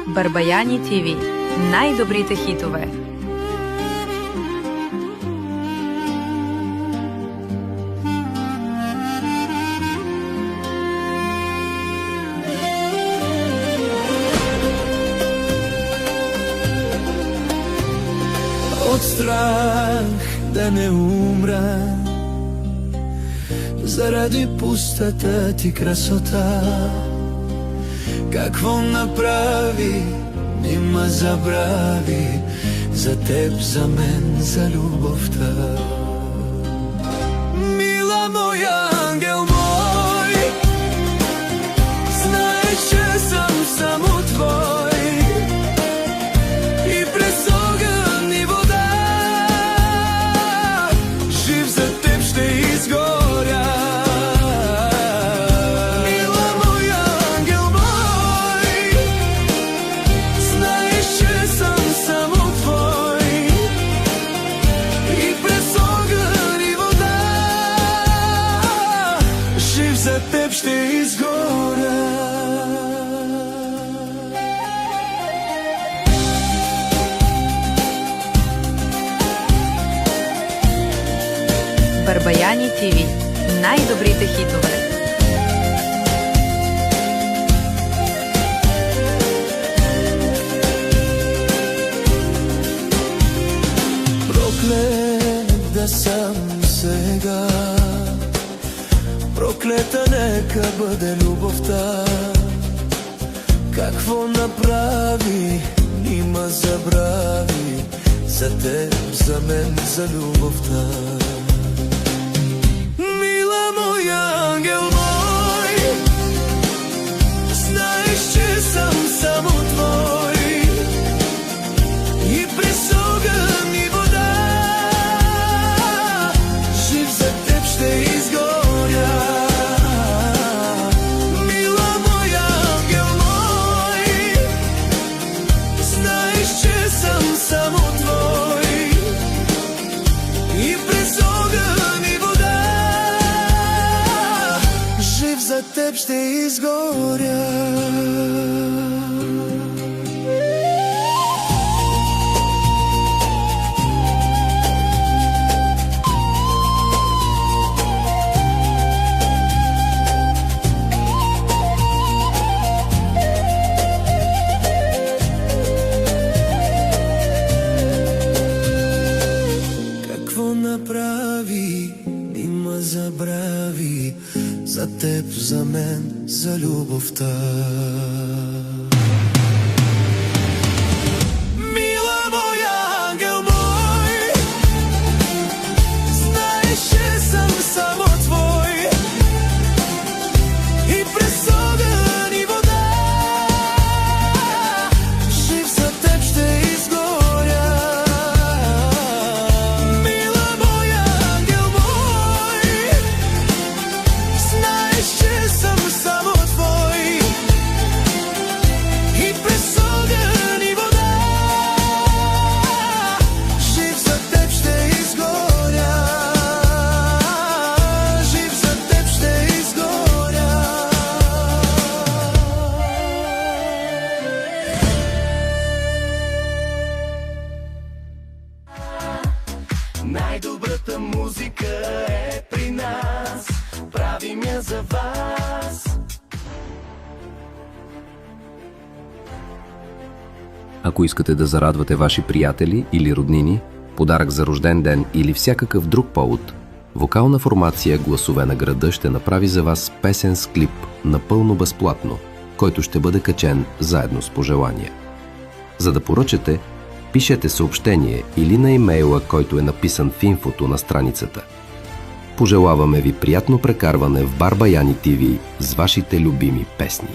Барбаяни ТВ. Най-добрите хитове. От страх да не умра заради пустата ти красота, какво направи, нима забрави за теб, за мен, за любовта. Мила моя, ангел мой, знаеш, че съм само твой и през огън и вода жив за теб ще изгоря. Мила моя, ангел мой, знаеш, че съм само твой и през огън и вода жив за теб ще изгоря. Барбаяни ТВ. Най-добрите хитове. Проклет да съм сега, проклета нека бъде любовта. Какво направи, нима забрави за теб, за мен, за любовта. Мила моя, ангел мой, знаеш, че съм само твой и през огън и вода жив за теб ще изгоря. Мила моя, ангел мой, знаеш, че съм само твой и през огън и вода жив за теб ще изгоря. Какво направи, нима забрави за теб, за мен, за любовта. Мила моя, ангел мой, знаеш, че съм само твой и през огън и вода жив за теб ще изгоря. Мила моя, ангел мой, знаеш, че съм само твой и през огън и вода жив за теб ще изгоря. Жив за теб ще изгоря. Най-добрата музика е при нас, правим я за вас. Ако искате да зарадвате ваши приятели или роднини, подарък за рожден ден или всякакъв друг повод, вокална формация "Гласове на града" ще направи за вас песен с клип напълно безплатно, който ще бъде качен заедно с пожелания. За да поръчате, пишете съобщение или на имейла, който е написан в инфото на страницата. Пожелаваме ви приятно прекарване в Барбаяни ТВ с вашите любими песни.